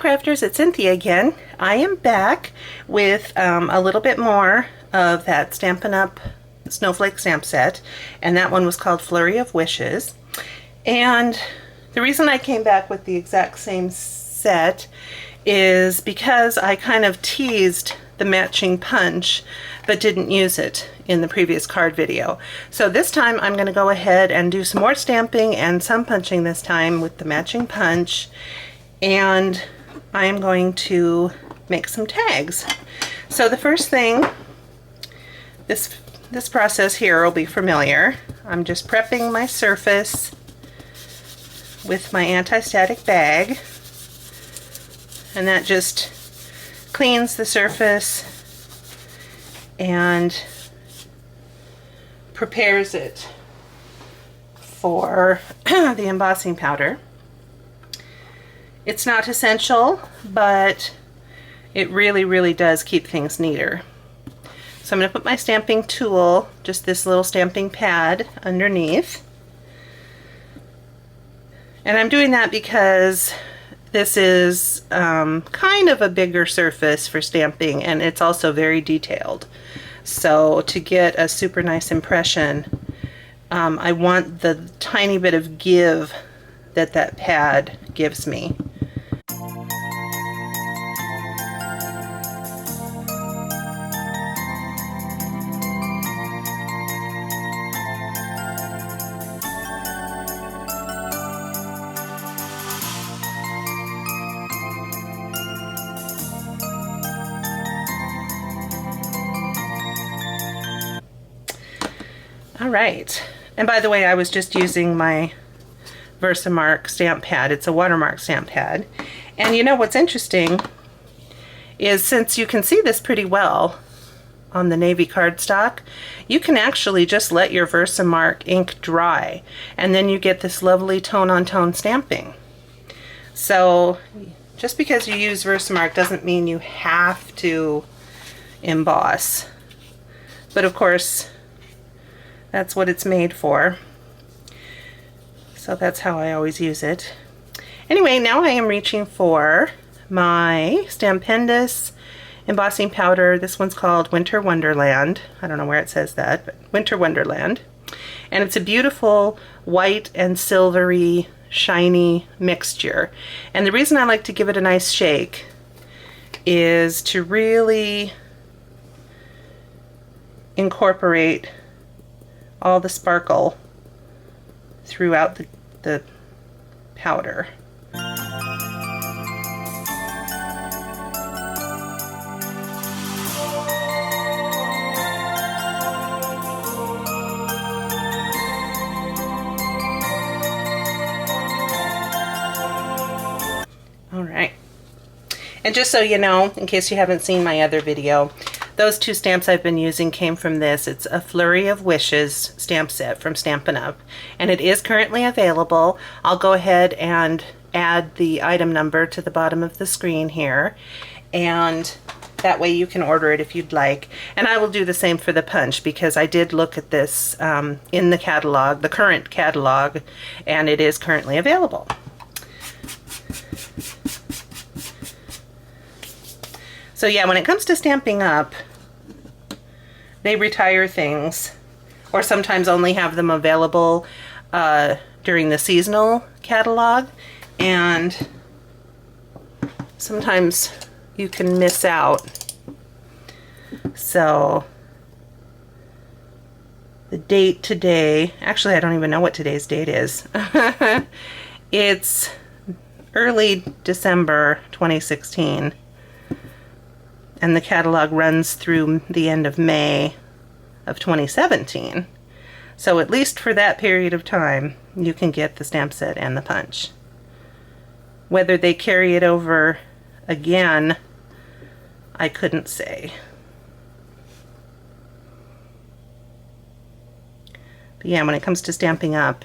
crafters, it's Cynthia again. I am back with a little bit more of that Stampin' Up! Snowflake stamp set, and that one was called Flurry of Wishes. And the reason I came back with the exact same set is because I kind of teased the matching punch but didn't use it in the previous card video. So this time I'm going to go ahead and do some more stamping and some punching this time with the matching punch, and I am going to make some tags. So the first thing, this process here will be familiar. I'm just prepping my surface with my anti-static bag, and that just cleans the surface and prepares it for the embossing powder. It's not essential, but it really does keep things neater. So I'm going to put my stamping tool, just this little stamping pad, underneath. And I'm doing that because this is kind of a bigger surface for stamping, and it's also very detailed. So to get a super nice impression, I want the tiny bit of give that pad gives me. Alright, and by the way, I was just using my Versamark stamp pad. It's a watermark stamp pad. And you know what's interesting is, since you can see this pretty well on the navy cardstock, you can actually just let your Versamark ink dry, and then you get this lovely tone-on-tone stamping. So just because you use Versamark doesn't mean you have to emboss. But of course, that's what it's made for. So that's how I always use it. Anyway, now I am reaching for my Stampendous embossing powder. This one's called Winter Wonderland. I don't know where it says that, but Winter Wonderland. And it's a beautiful white and silvery, shiny mixture. And the reason I like to give it a nice shake is to really incorporate all the sparkle throughout the powder. Alright, and just so you know, in case you haven't seen my other video, those two stamps I've been using came from this. It's a Flurry of Wishes stamp set from Stampin' Up! And it is currently available. I'll go ahead and add the item number to the bottom of the screen here, and that way you can order it if you'd like. And I will do the same for the punch, because I did look at this in the catalog, the current catalog, and it is currently available. So yeah, when it comes to Stampin' Up, they retire things, or sometimes only have them available during the seasonal catalog, and sometimes you can miss out. So the date today, actually I don't even know what today's date is. It's early December 2016. And the catalog runs through the end of May of 2017. So at least for that period of time, you can get the stamp set and the punch. Whether they carry it over again, I couldn't say. But yeah, when it comes to Stampin' Up,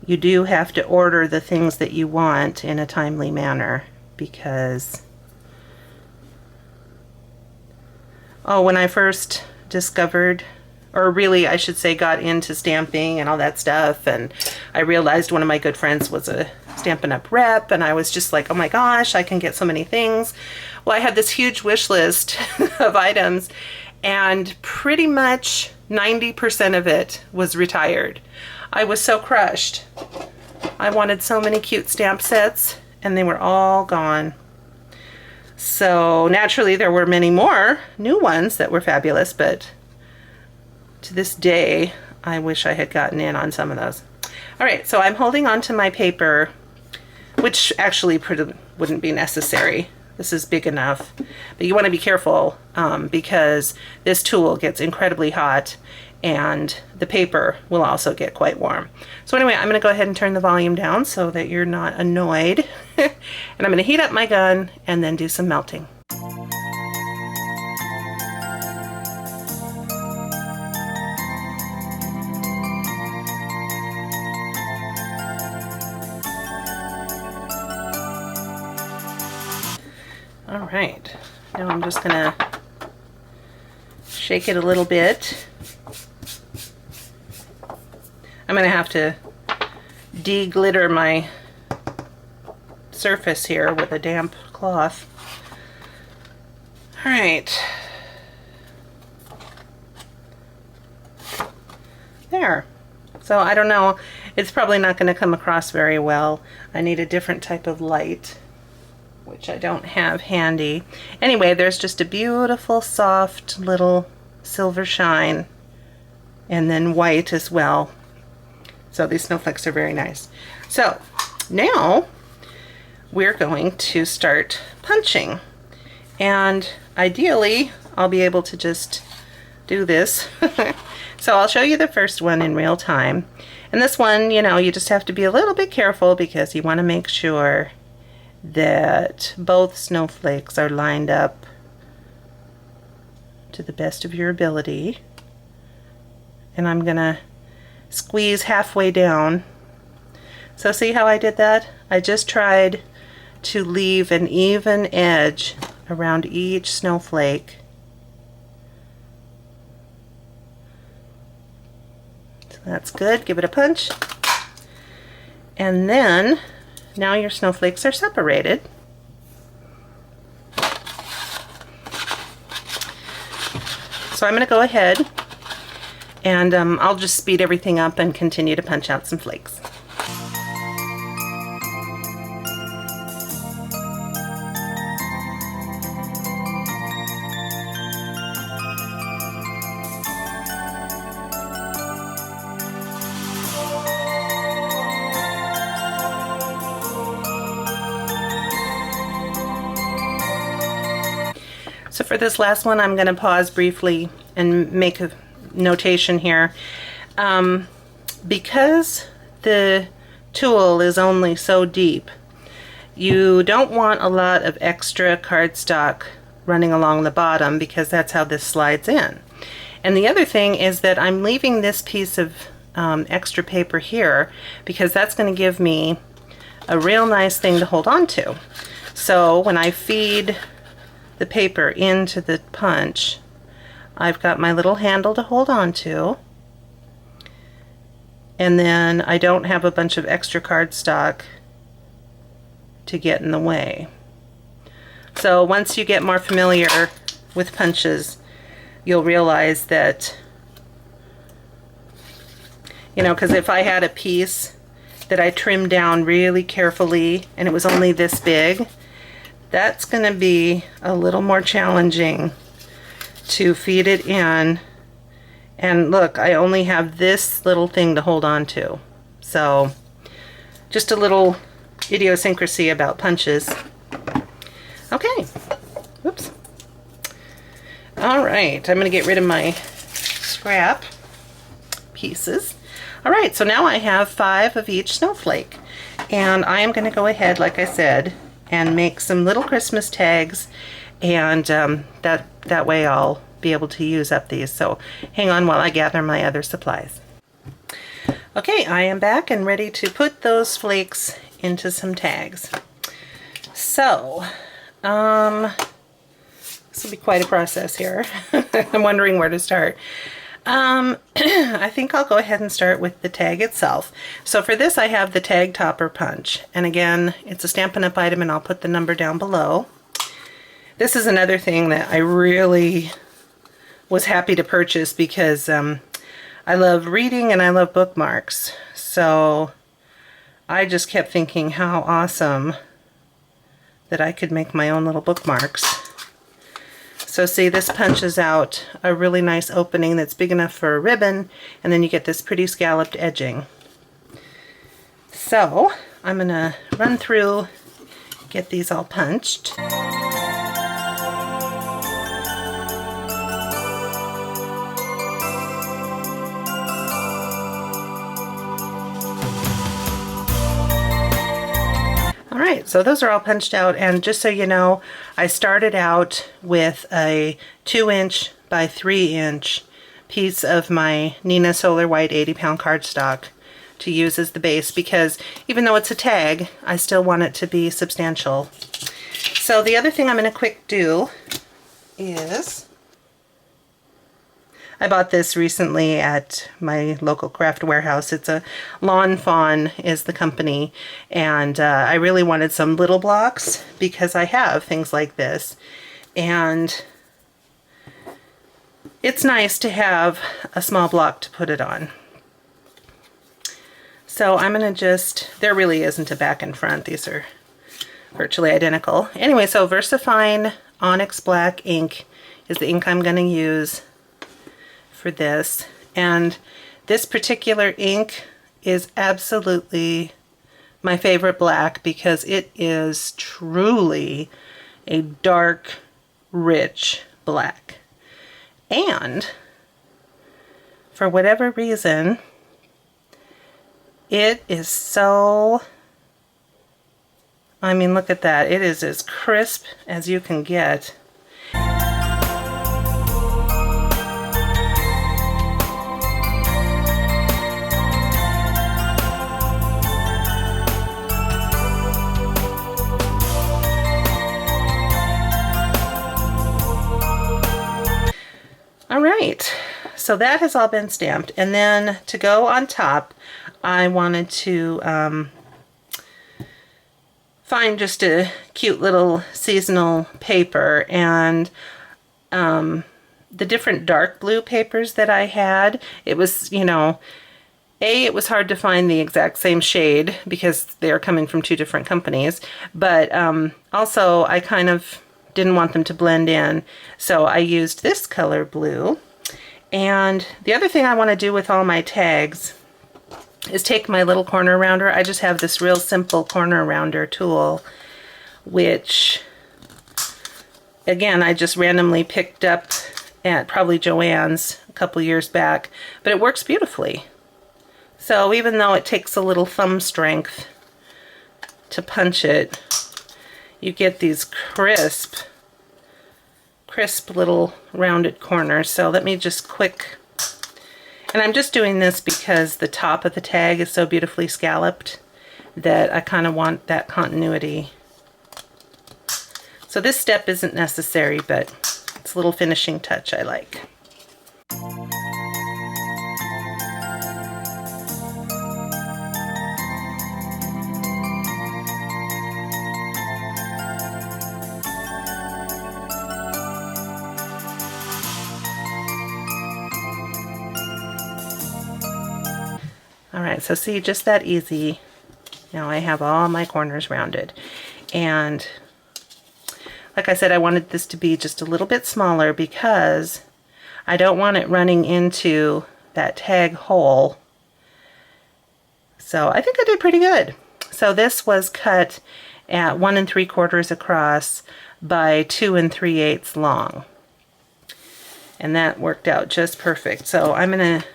you do have to order the things that you want in a timely manner, because when I first discovered, or really I should say got into stamping and all that stuff, and I realized one of my good friends was a Stampin' Up rep, and I was just like, oh my gosh, I can get so many things. Well, I had this huge wish list of items, and pretty much 90% of it was retired. I was so crushed. I wanted so many cute stamp sets, and they were all gone. So naturally there were many more new ones that were fabulous, but to this day I wish I had gotten in on some of those. All right, so I'm holding on to my paper, which actually wouldn't be necessary. This is big enough, but you want to be careful because this tool gets incredibly hot and the paper will also get quite warm. So anyway, I'm going to go ahead and turn the volume down so that you're not annoyed. And I'm going to heat up my gun and then do some melting. All right, now I'm just going to shake it a little bit. I'm going to have to de-glitter my surface here with a damp cloth. All right. There. So I don't know, it's probably not going to come across very well. I need a different type of light, which I don't have handy. Anyway, there's just a beautiful, soft little silver shine, and then white as well. So these snowflakes are very nice. So now we're going to start punching. And ideally, I'll be able to just do this. So I'll show you the first one in real time. And this one, you know, you just have to be a little bit careful because you want to make sure that both snowflakes are lined up to the best of your ability. And I'm gonna squeeze halfway down. So see how I did that? I just tried to leave an even edge around each snowflake. So that's good. Give it a punch. And then now your snowflakes are separated. So I'm going to go ahead and I'll just speed everything up and continue to punch out some flakes. So for this last one, I'm going to pause briefly and make a notation here. Because the tool is only so deep, you don't want a lot of extra cardstock running along the bottom because that's how this slides in. And the other thing is that I'm leaving this piece of extra paper here because that's going to give me a real nice thing to hold on to. So when I feed the paper into the punch, I've got my little handle to hold on to, and then I don't have a bunch of extra cardstock to get in the way. So once you get more familiar with punches, you'll realize that, you know, because if I had a piece that I trimmed down really carefully and it was only this big, that's going to be a little more challenging to feed it in. And look, I only have this little thing to hold on to. So just a little idiosyncrasy about punches. Okay, whoops. All right, I'm going to get rid of my scrap pieces. All right, so now I have 5 of each snowflake. And I am going to go ahead, like I said, and make some little Christmas tags, and that way I'll be able to use up these. So hang on while I gather my other supplies. Okay, I am back and ready to put those flakes into some tags. So this will be quite a process here. I'm wondering where to start. I think I'll go ahead and start with the tag itself. So for this I have the tag topper punch, and again it's a Stampin' Up! Item, and I'll put the number down below. This is another thing that I really was happy to purchase because I love reading and I love bookmarks. So I just kept thinking how awesome that I could make my own little bookmarks. So see, this punches out a really nice opening that's big enough for a ribbon, and then you get this pretty scalloped edging. So I'm going to run through, get these all punched. Alright, so those are all punched out, and just so you know, I started out with a 2" by 3" piece of my Nina Solar White 80-pound cardstock to use as the base, because even though it's a tag, I still want it to be substantial. So the other thing I'm going to quick do is, I bought this recently at my local craft warehouse. It's a Lawn Fawn is the company, and I really wanted some little blocks because I have things like this, and it's nice to have a small block to put it on. So I'm going to just, there really isn't a back and front, these are virtually identical. Anyway, so VersaFine Onyx Black ink is the ink I'm going to use for this, and this particular ink is absolutely my favorite black because it is truly a dark, rich black, and for whatever reason it is so, I mean, look at that, it is as crisp as you can get. Alright, so that has all been stamped, and then to go on top I wanted to find just a cute little seasonal paper, and the different dark blue papers that I had, it was, you know, it was hard to find the exact same shade because they are coming from two different companies, but also I kind of didn't want them to blend in, so I used this color blue. And the other thing I want to do with all my tags is take my little corner rounder. I just have this real simple corner rounder tool, which again I just randomly picked up at probably Joann's a couple years back, but it works beautifully. So even though it takes a little thumb strength to punch it, you get these crisp little rounded corners. So let me just quick, and I'm just doing this because the top of the tag is so beautifully scalloped that I kind of want that continuity. So this step isn't necessary, but it's a little finishing touch I like. Alright, so see, just that easy. Now I have all my corners rounded. And like I said, I wanted this to be just a little bit smaller because I don't want it running into that tag hole. So I think I did pretty good. So this was cut at 1 3/4 across by 2 3/8 long. And that worked out just perfect. So I'm going to,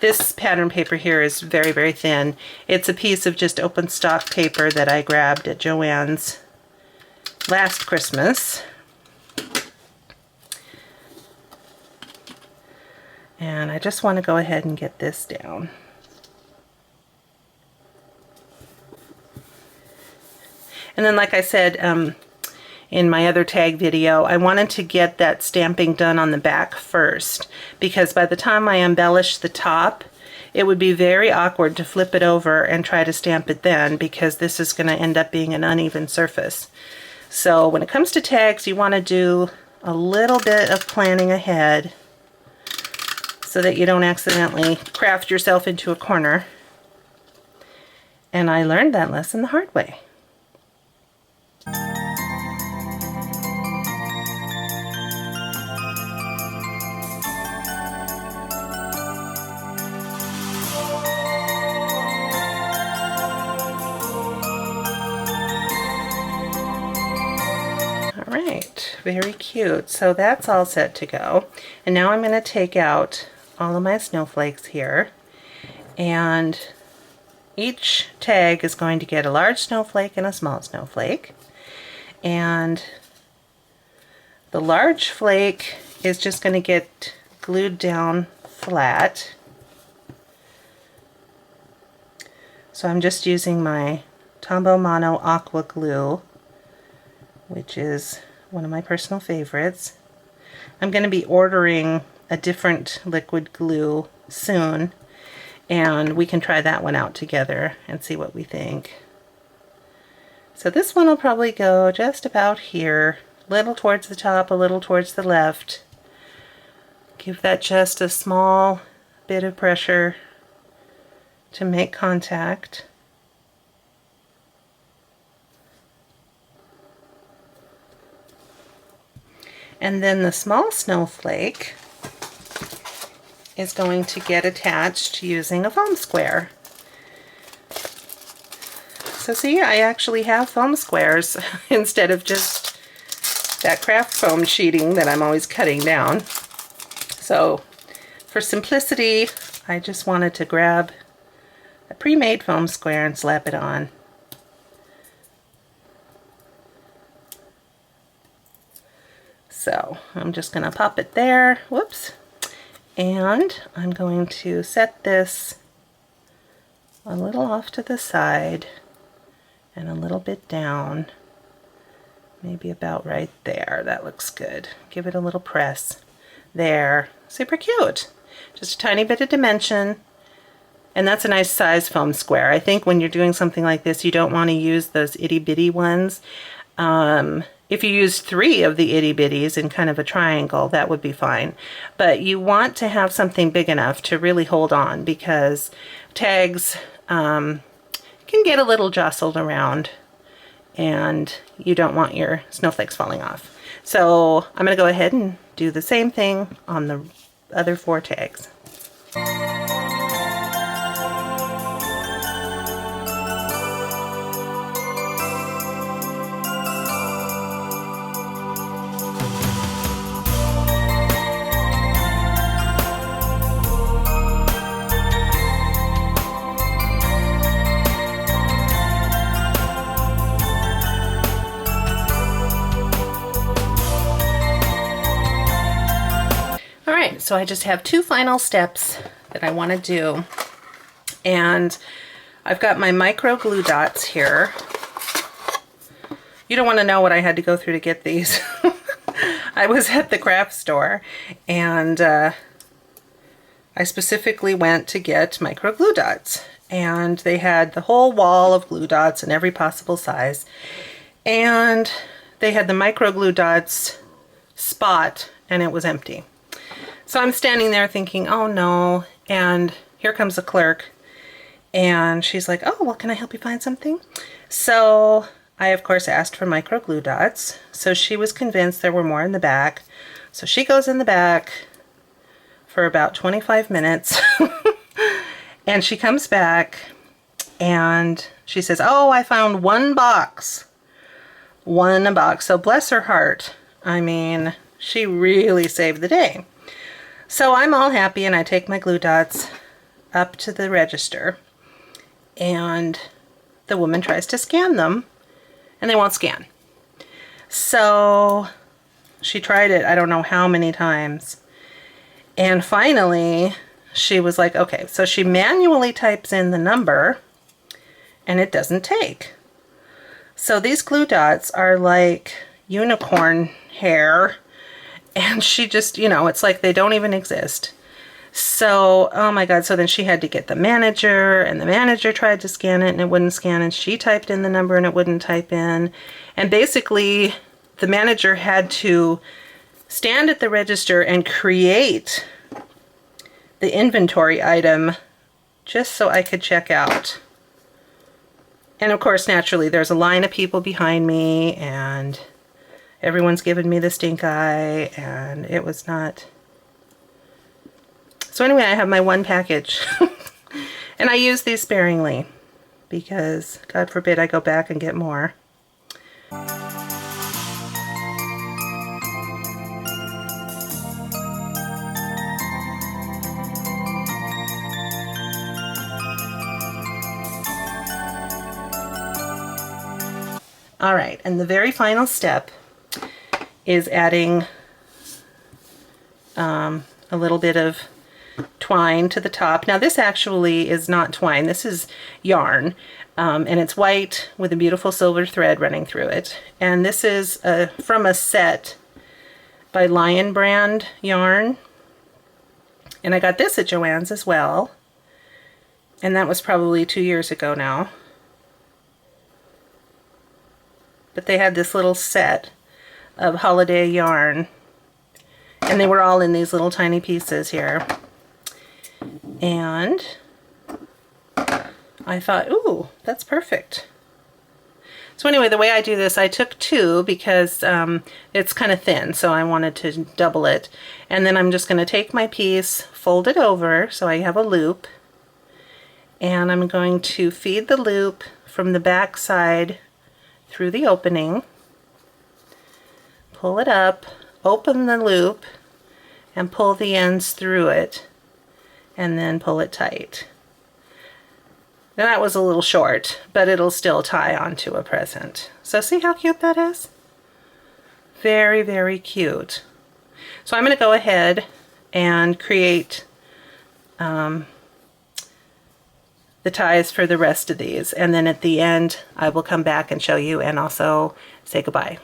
this pattern paper here is very, very thin. It's a piece of just open stock paper that I grabbed at Joann's last Christmas. And I just want to go ahead and get this down. And then, like I said, in my other tag video, I wanted to get that stamping done on the back first, because by the time I embellish the top, it would be very awkward to flip it over and try to stamp it then, because this is going to end up being an uneven surface. So when it comes to tags, you want to do a little bit of planning ahead so that you don't accidentally craft yourself into a corner. And I learned that lesson the hard way. Alright, very cute. So that's all set to go. And now I'm going to take out all of my snowflakes here, and each tag is going to get a large snowflake and a small snowflake, and the large flake is just going to get glued down flat. So I'm just using my Tombow Mono Aqua Glue, which is one of my personal favorites. I'm going to be ordering a different liquid glue soon, and we can try that one out together and see what we think. So this one will probably go just about here, a little towards the top, a little towards the left. Give that just a small bit of pressure to make contact. And then the small snowflake is going to get attached using a foam square. So see, I actually have foam squares instead of just that craft foam sheeting that I'm always cutting down. So for simplicity, I just wanted to grab a pre-made foam square and slap it on. So I'm just going to pop it there. Whoops. And I'm going to set this a little off to the side and a little bit down, maybe about right there. That looks good. Give it a little press. There. Super cute. Just a tiny bit of dimension, and that's a nice size foam square. I think when you're doing something like this, you don't want to use those itty-bitty ones. If you use 3 of the itty-bitties in kind of a triangle, that would be fine. But you want to have something big enough to really hold on, because tags can get a little jostled around, and you don't want your snowflakes falling off. So I'm going to go ahead and do the same thing on the other 4 tags. So I just have 2 final steps that I want to do, and I've got my micro glue dots here. You don't want to know what I had to go through to get these. I was at the craft store, and I specifically went to get micro glue dots, and they had the whole wall of glue dots in every possible size, and they had the micro glue dots spot, and it was empty. So I'm standing there thinking, oh no, and here comes the clerk, and she's like, oh, well, can I help you find something? So I, of course, asked for micro glue dots, so she was convinced there were more in the back. So she goes in the back for about 25 minutes, and she comes back, and she says, oh, I found 1 box. 1 box. So bless her heart. I mean, she really saved the day. So I'm all happy, and I take my glue dots up to the register, and the woman tries to scan them, and they won't scan. So she tried it I don't know how many times, and finally she was like, okay, so she manually types in the number, and it doesn't take. So these glue dots are like unicorn hair, and she just, you know, it's like they don't even exist. So, oh my God, so then she had to get the manager, and the manager tried to scan it and it wouldn't scan, and she typed in the number and it wouldn't type in. And basically, the manager had to stand at the register and create the inventory item just so I could check out. And of course, naturally, there's a line of people behind me, and everyone's giving me the stink eye, and it was not... So anyway, I have my one package, and I use these sparingly because, God forbid, I go back and get more. All right, and the very final step is adding a little bit of twine to the top. Now this actually is not twine, this is yarn, and it's white with a beautiful silver thread running through it. And this is from a set by Lion Brand yarn, and I got this at Joann's as well, and that was probably 2 years ago now. But they had this little set of holiday yarn, and they were all in these little tiny pieces here. And I thought, ooh, that's perfect. So anyway, the way I do this, I took two because it's kind of thin, so I wanted to double it. And then I'm just going to take my piece, fold it over so I have a loop, and I'm going to feed the loop from the back side through the opening, pull it up, open the loop, and pull the ends through it, and then pull it tight. Now that was a little short, but it'll still tie onto a present. So see how cute that is? Very, very cute. So I'm going to go ahead and create the ties for the rest of these, and then at the end I will come back and show you and also say goodbye.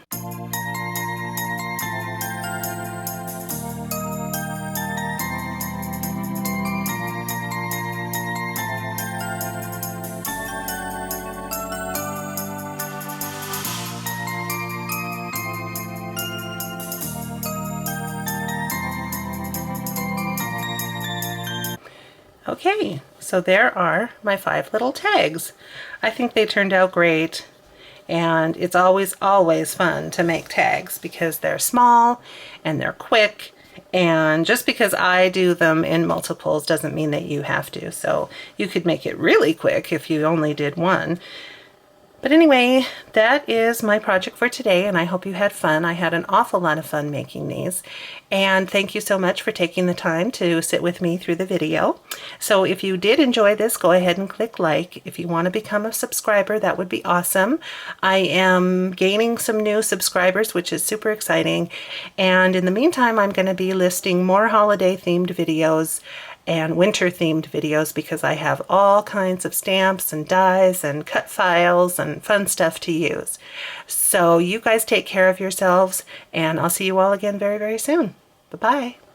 Okay, so there are my 5 little tags. I think they turned out great, and it's always fun to make tags because they're small and they're quick, and just because I do them in multiples doesn't mean that you have to. So you could make it really quick if you only did one. But anyway, that is my project for today, and I hope you had fun. I had an awful lot of fun making these, and thank you so much for taking the time to sit with me through the video. So if you did enjoy this, go ahead and click like. If you want to become a subscriber, that would be awesome. I am gaining some new subscribers, which is super exciting, and in the meantime, I'm going to be listing more holiday themed videos and winter themed videos because I have all kinds of stamps and dies and cut files and fun stuff to use. So you guys take care of yourselves, and I'll see you all again very, very soon. Bye-bye.